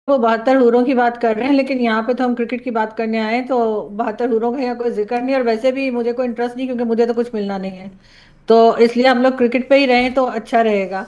वो 72 हुरों की बात कर रहे हैं, लेकिन यहाँ पे तो हम क्रिकेट की बात करने आए हैं, तो 72 हुरों का यहाँ कोई जिक्र नहीं, और वैसे भी मुझे कोई इंटरेस्ट नहीं, क्योंकि मुझे तो कुछ मिलना नहीं है। तो इसलिए हम लोग क्रिकेट पे ही रहें तो अच्छा रहेगा।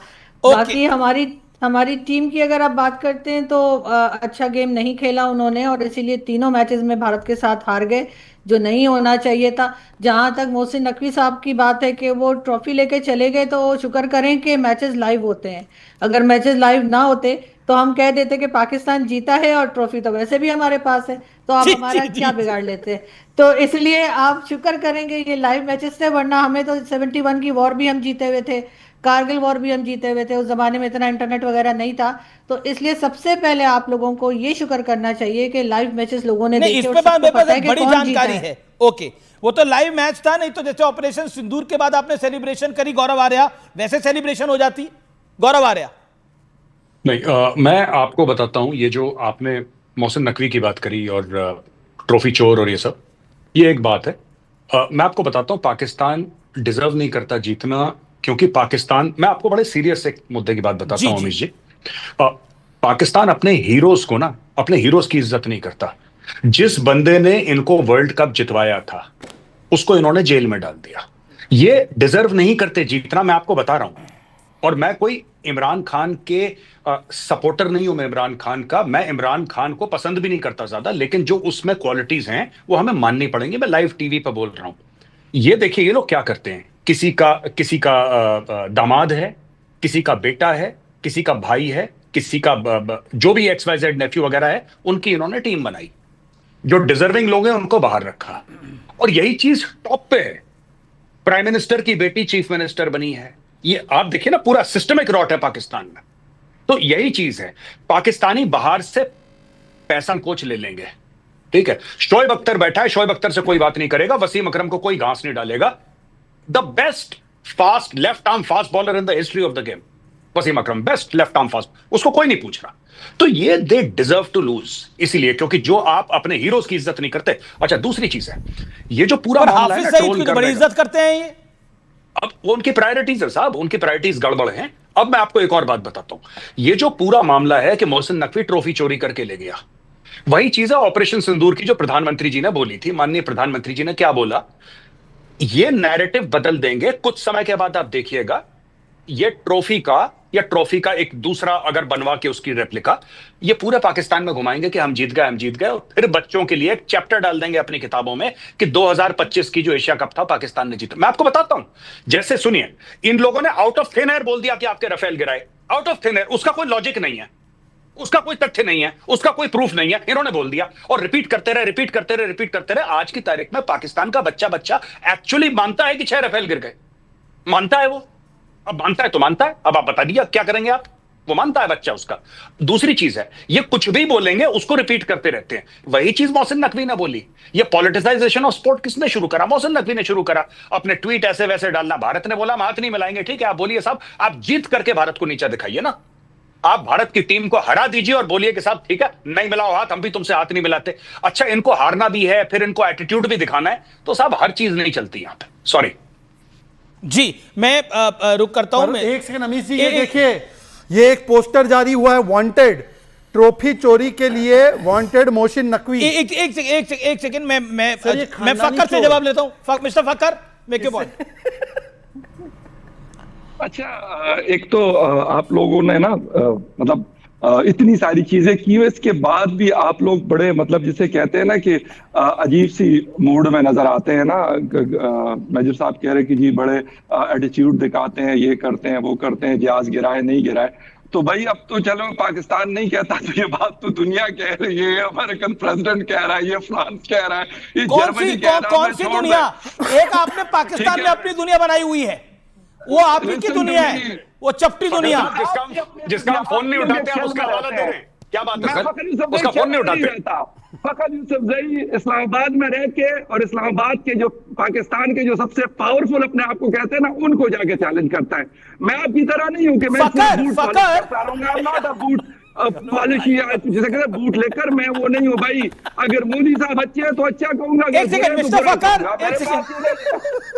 ओके। बाकी हमारी हमारी टीम की अगर आप बात करते हैं तो अच्छा गेम नहीं खेला उन्होंने, और इसीलिए तीनों मैचेस में भारत के साथ हार गए, जो नहीं होना चाहिए था। जहां तक मोहसिन नकवी साहब की बात है कि वो ट्रॉफी लेके चले गए, तो शुक्र करें कि मैचेस लाइव होते हैं। अगर मैचेस लाइव ना होते तो हम कह देते कि पाकिस्तान जीता है, और ट्रॉफी तो वैसे भी हमारे पास है, तो आप जी जी हमारा जी क्या जी। बिगाड़ लेते। तो इसलिए आप शुक्र करेंगे ये लाइव मैचेस थे, वरना हमें तो 71 की वॉर भी हम जीते हुए थे, कारगिल वॉर भी हम जीते हुए थे। उस जमाने में इतना इंटरनेट वगैरह नहीं था। तो इसलिए सबसे पहले आप लोगों को ये शुक्र करना चाहिए कि लाइव मैचेस लोगों ने नहीं, इस देखे, और पे सबको मेरे पास पता है एक कि बड़ी कौन जीता जानकारी है। है। ओके। वो तो लाइव मैच था, नहीं तो जैसे ऑपरेशन सिंदूर के बाद आपने सेलिब्रेशन करी गौरव आर्या, वैसे सेलिब्रेशन हो जाती गौरव आर्या। नहीं, मैं आपको बताता हूँ। ये जो आपने मोहसिन नकवी की बात करी और ट्रॉफी चोर और ये सब, ये एक बात है। मैं आपको बताता हूँ, पाकिस्तान डिजर्व नहीं करता जीतना। क्योंकि पाकिस्तान, मैं आपको बड़े सीरियस एक मुद्दे की बात बताता जी हूँ जी। अमीश जी। अ, पाकिस्तान अपने हीरोज को ना, अपने हीरोज की इज्जत नहीं करता। जिस बंदे ने इनको वर्ल्ड कप जितवाया था, उसको इन्होंने जेल में डाल दिया। ये डिजर्व नहीं करते जीतना, मैं आपको बता रहा हूं। और मैं कोई इमरान खान के सपोर्टर नहीं हूं। मैं इमरान खान का, मैं इमरान खान को पसंद भी नहीं करता ज्यादा, लेकिन जो उसमें क्वालिटीज हैं वो हमें माननी पड़ेंगी। मैं लाइव टीवी पर बोल रहा हूं। ये देखिए, ये लोग क्या करते हैं। किसी का दामाद है, किसी का बेटा है, किसी का भाई है, किसी का जो भी XYZ नेफ्यू वगैरह है, उनकी इन्होंने टीम बनाई। जो डिजर्विंग लोग हैं उनको बाहर रखा। और यही चीज टॉप पे है। प्राइम मिनिस्टर की बेटी चीफ मिनिस्टर बनी है। ये आप देखिए ना, पूरा सिस्टमिक रॉट है पाकिस्तान में। तो यही चीज है। पाकिस्तानी बाहर से पैसा कोच ले लेंगे, ठीक है। शोएब अख्तर बैठा है, शोएब अख्तर से कोई बात नहीं करेगा, वसीम अकरम को कोई घास नहीं डालेगा। The best fast left arm fast bowler in the history of the game, Wasim Akram, best left arm fast, उसको कोई नहीं पूछ रहा। तो ये दे डिजर्व टू लूज, इसीलिए क्योंकि जो आप अपने हीरोज की इज्जत नहीं करते। अच्छा, दूसरी चीज है, ये जो पूरा पर मामला है हाफिज ना सईद ट्रोल की तो बड़ी करने का, इज्जत करते हैं ये। अब वो उनकी प्रायोरिटीज है साहब, उनकी प्रायोरिटीज गड़बड़ हैं। अब मैं आपको एक और बात बताता हूं। ये जो पूरा मामला है कि मोहसिन नकवी ट्रॉफी चोरी करके ले गया, वही चीज है ऑपरेशन सिंदूर की जो प्रधानमंत्री जी ने बोली थी। माननीय प्रधानमंत्री जी ने क्या बोला, ये नैरेटिव बदल देंगे कुछ समय के बाद, आप देखिएगा। ये ट्रॉफी का एक दूसरा अगर बनवा के उसकी रेप्लिका ये पूरे पाकिस्तान में घुमाएंगे कि हम जीत गए, हम जीत गए। और फिर बच्चों के लिए एक चैप्टर डाल देंगे अपनी किताबों में कि 2025 की जो एशिया कप था पाकिस्तान ने जीता। मैं आपको बताता हूं, जैसे सुनिए, इन लोगों ने आउट ऑफ थिन एयर बोल दिया कि आपके राफेल गिराए। आउट ऑफ थिन एयर, उसका कोई लॉजिक नहीं है, उसका कोई तथ्य नहीं है, उसका कोई प्रूफ नहीं है, इन्होंने बोल दिया। और रिपीट करते रहे, रिपीट करते रहे, रिपीट करते रहे। आज की तारीख में पाकिस्तान का बच्चा बच्चा एक्चुअली मानता है कि 6 राफेल गिर गए। मानता है वो। अब मानता है तो मानता है, अब आप बता दिया क्या करेंगे आप। वो मानता है बच्चा उसका। दूसरी चीज है, ये कुछ भी बोलेंगे उसको रिपीट करते रहते हैं। वही चीज मोहसिन नकवी ने बोली। ये पॉलिटिसाइजेशन ऑफ स्पोर्ट किसने शुरू करा? मोहसिन नकवी ने शुरू करा। अपने ट्वीट ऐसे वैसे डालना। भारत ने बोला हम हाथ नहीं मिलाएंगे, ठीक है, आप बोलिए साहब, आप जीत करके भारत को नीचा दिखाइए ना। आप भारत की टीम को हरा दीजिए और बोलिए कि साहब ठीक है, नहीं मिलाओ हाथ, हम भी तुमसे हाथ नहीं मिलाते। अच्छा, इनको हारना भी है, फिर इनको एटीट्यूड भी दिखाना है, तो साहब हर चीज नहीं चलती यहां पे। सॉरी जी। मैं रुक करता हूं। पर मैं एक सेकंड अमीश जी, ये देखिए, ये एक पोस्टर जारी हुआ है, वांटेड ट्रॉफी चोरी के लिए, वांटेड मोहसिन नकवी। एक सेकंड। सर, ये मैं खानदानी फक्कर से चोर। जवाब लेता हूं। Mister Fakkar, make your point. अच्छा, एक तो आप लोगों ने ना मतलब इतनी सारी चीजें की है, इसके बाद भी आप लोग बड़े मतलब जिसे कहते हैं ना कि अजीब सी मूड में नजर आते हैं ना। मेजर साहब कह रहे कि जी बड़े एटीट्यूड दिखाते हैं, ये करते हैं, वो करते हैं, जहाज गिराए नहीं गिराए। तो भाई अब तो चलो पाकिस्तान नहीं कहता, तो ये बात तो दुनिया कह रही है, अमेरिकन प्रेसिडेंट कह रहा है, ये फ्रांस कह रहा है, ये जर्मनी कह रहा है। कौन मैं सी छोड़ दुनिया? दे। एक आपने ठीक पाकिस्तान में है। अपनी दुनिया बनाई हुई है, वो आप ही की Listen to दुनिया me। है, वो चपटी दुनिया। जिसका हम फोन नहीं उठाते, आप उसका हवाला दे रहे हैं। क्या बात है मैं सर? फखर यूसुफ उसका फोन नहीं नहीं उठाते। रहता। फखर यूसुफजई इस्लामाबाद में रह के और इस्लामाबाद के जो पाकिस्तान के जो सबसे पावरफुल अपने आप को कहते हैं ना, उनको जाके चैलेंज करता है। मैं आपकी तरह नहीं हूं कि मैं फखर, बूट फखर। करता रहूंगा। I'm not a boot। Policy जिसे कहते हैं बूट लेकर मैं वो नहीं हूँ भाई। अगर मोदी साहब अच्छे हैं तो अच्छा कहूंगा, एक सेकंड मिस्टर फकर, एक सेकंड।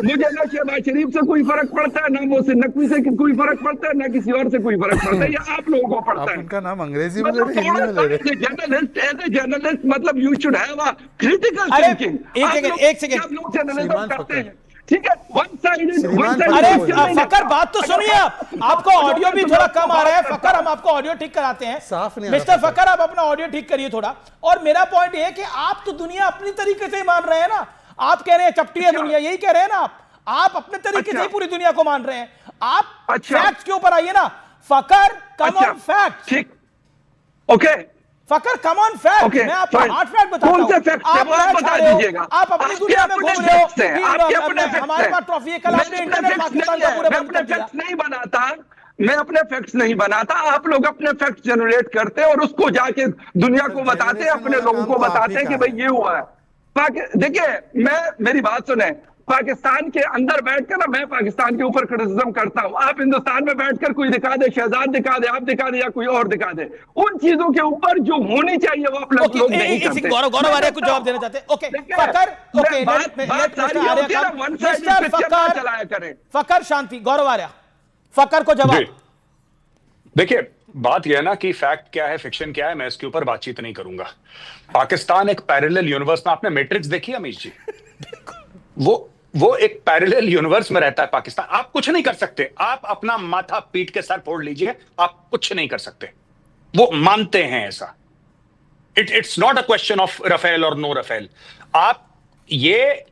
मुझे ना शहबाज शरीफ से कोई फर्क पड़ता है, ना मोहसिन नकवी से कोई फर्क पड़ता है, ना किसी और से कोई फर्क पड़ता है, ये आप लोगों को पड़ता है। उनका नाम अंग्रेजी में ले रहे, हिंदी में ले रहे। जर्नलिस्ट एज ए जर्नलिस्ट मतलब you should have a critical अरे, थिंकिंग। एक सेकंड। आप लोग जर्नलिज्म करते हैं, ठीक है, वन साइडेड। अरे फकर बात तो सुनिए, आपको ऑडियो भी थोड़ा कम आ रहा है। फकर हम आपको ऑडियो ठीक कराते हैं। साफ नहीं आ रहा मिस्टर फकर आप अपना ऑडियो ठीक करिए थोड़ा। और मेरा पॉइंट ये है कि आप तो दुनिया अपनी तरीके से ही मान रहे हैं ना। आप कह रहे हैं चपटी है दुनिया, यही कह रहे हैं ना आप अपने तरीके से ही पूरी दुनिया को मान रहे हैं। आप फैक्ट्स के ऊपर आइए ना फकर, कम ऑन फैक्ट्स। ठीक, ओके फकर कम ऑन फैक्ट, मैं आपको हार्ड फैक्ट बताता हूं। कौन से फैक्ट है वो आप बता दीजिएगा। आप अपनी दुनिया में घूम रहे हो, आपके अपने फैक्ट्स हमारे पास ट्रॉफी है, कल आपने इंटरनेट पाकिस्तान का पूरा बंद कर दिया। नहीं बनाता, मैं अपने फैक्ट्स नहीं बनाता, आप लोग अपने फैक्ट्स जनरेट करते हैं और उसको जाके दुनिया को बताते हैं, अपने लोगों को बताते हैं कि भाई ये हुआ है। देखिए मेरी बात सुने, पाकिस्तान के अंदर बैठकर ना मैं पाकिस्तान के ऊपर क्रिटिसिज्म करता हूं, आप हिंदुस्तान में बैठकर कोई दिखा दे, शहजाद दिखा दे, आप दिखा दे या कोई और दिखा दे, उन चीजों के ऊपर जो होनी चाहिए वो आप लोग नहीं करते। गौरव आर्य कुछ जवाब देना चाहते हैं? ओके फकर, ओके चलाया करें। फकर शांति, गौरव आर्य फकर को जवाब। देखिए बात यह है ना कि फैक्ट क्या है फिक्शन क्या है, मैं इसके ऊपर बातचीत नहीं करूंगा। पाकिस्तान एक पैरेलल यूनिवर्स में, आपने मैट्रिक्स देखी अमीश जी? वो एक पैरेलल यूनिवर्स में रहता है पाकिस्तान। आप कुछ नहीं कर सकते, आप अपना माथा पीट के सर फोड़ लीजिए, आप कुछ नहीं कर सकते। वो मानते हैं ऐसा। It's not a question of Rafale और नो राफेल। आप ये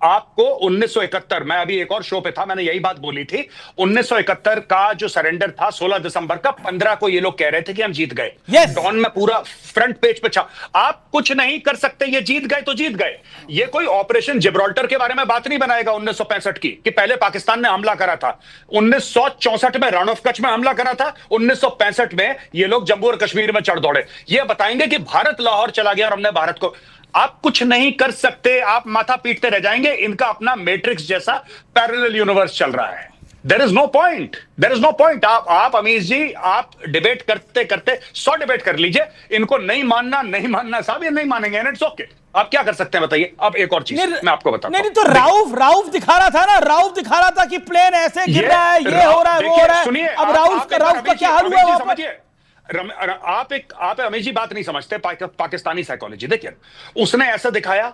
आपको 1971, मैं अभी एक और शो पे था, मैंने यही बात बोली थी। 1971 का जो सरेंडर था 16 दिसंबर का, 15 को ये लोग कह रहे थे कि हम जीत गए। डॉन में पूरा फ्रंट पेज पे छा। आप कुछ नहीं कर सकते, ये जीत गए तो जीत गए। ये कोई ऑपरेशन जिब्राल्टर के बारे में बात नहीं बनाएगा 1965 की, कि पहले पाकिस्तान ने हमला करा था। 1964 में रण ऑफ कच्छ में हमला करा था, 1965 में ये लोग जम्मू और कश्मीर में चढ़ दौड़े। ये बताएंगे कि भारत लाहौर चला गया और हमने भारत को। आप कुछ नहीं कर सकते, आप माथा पीटते रह जाएंगे। इनका अपना मैट्रिक्स जैसा पैरेलल यूनिवर्स चल रहा है। There is no point, there is no point. आप अमीश जी, आप डिबेट करते करते 100 डिबेट कर लीजिए, इनको नहीं मानना साहब, ये नहीं मानेंगे, इट्स ओके। आप क्या कर सकते हैं बताइए? अब एक और चीज मैं आपको बताता हूं। नहीं तो राउफ दिखा रहा था ना, राउफ दिखा रहा था कि प्लेन ऐसे गिर रहा है, ये हो रहा है, वो हो रहा है। सुनिए, अब राउफ का क्या हाल हुआ? समझिए, आप अमीश जी बात नहीं समझते पाकिस्तानी साइकोलॉजी। देखिए उसने ऐसा दिखाया,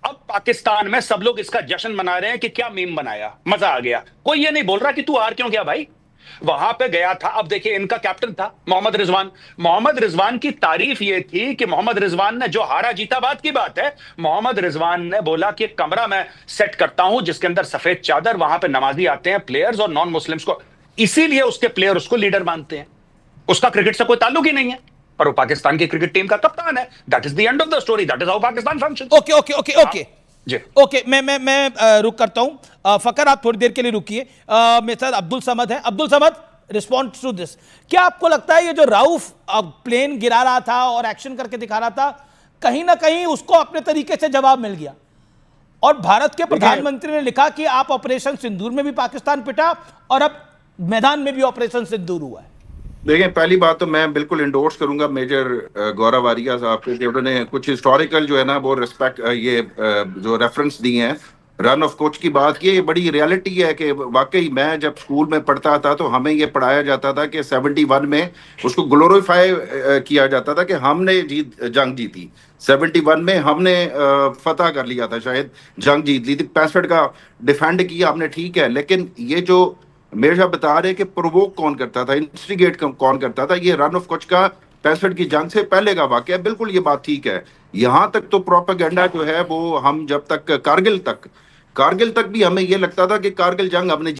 अब पाकिस्तान में सब लोग इसका जश्न मना रहे हैं कि क्या मीम बनाया, मजा आ गया। कोई ये नहीं बोल रहा कि तू हार क्यों गया भाई। वहां पे गया था, अब देखिए इनका कैप्टन था मोहम्मद रिजवान। मोहम्मद रिजवान की तारीफ ये थी कि मोहम्मद रिजवान ने जो हारा जीता, बात की बात है, मोहम्मद रिजवान ने बोला कि एक कमरा मैं सेट करता हूं जिसके अंदर सफेद चादर, वहां पे नमाजी आते हैं, प्लेयर्स और नॉन मुस्लिम्स को, इसीलिए उसके प्लेयर उसको लीडर मानते हैं। उसका क्रिकेट से कोई ताल्लुक ही नहीं है, पर वो पाकिस्तान की क्रिकेट टीम का कप्तान है। That is the end of the story, that is how Pakistan functions. Okay ji okay, मैं रुक करता हूं। फकर आप थोड़ी देर के लिए रुकिए। मेरे साथ अब्दुल समद है। Abdul Samad, respond to this. क्या आपको लगता है ये जो राउफ प्लेन गिरा रहा था और एक्शन करके दिखा रहा था, कहीं ना कहीं उसको अपने तरीके से जवाब मिल गया? और भारत के प्रधानमंत्री ने लिखा कि आप ऑपरेशन सिंदूर में भी पाकिस्तान पिटा और अब मैदान में भी ऑपरेशन सिंदूर हुआ है। देखिए, पहली बात तो मैं बिल्कुल इंडोर्स करूंगा मेजर गौरव आर्या साहब के, उन्होंने कुछ हिस्टोरिकल जो है ना वो रिस्पेक्ट ये जो रेफरेंस दिए हैं, रन ऑफ कोच की बात की, ये बड़ी रियलिटी है कि वाकई मैं जब स्कूल में पढ़ता था तो हमें ये पढ़ाया जाता था कि 71 में उसको ग्लोरीफाई किया जाता था कि हमने जंग जीती। 71 में हमने फतह कर लिया था, शायद जंग जीत ली थी। 65 का डिफेंड किया हमने, ठीक है, लेकिन ये जो मेरे साहब बता रहे कि प्रोवोक कौन करता था, इंस्टिगेट कौन करता था, ये रन ऑफ कच्छ का 65 की जंग से पहले का वाकया, बिल्कुल ये बात ठीक है। यहाँ तक तो प्रोपेगेंडा जो है वो हम जब तक कारगिल तक भी हमें ये लगता था कि कारगिल जंग हमने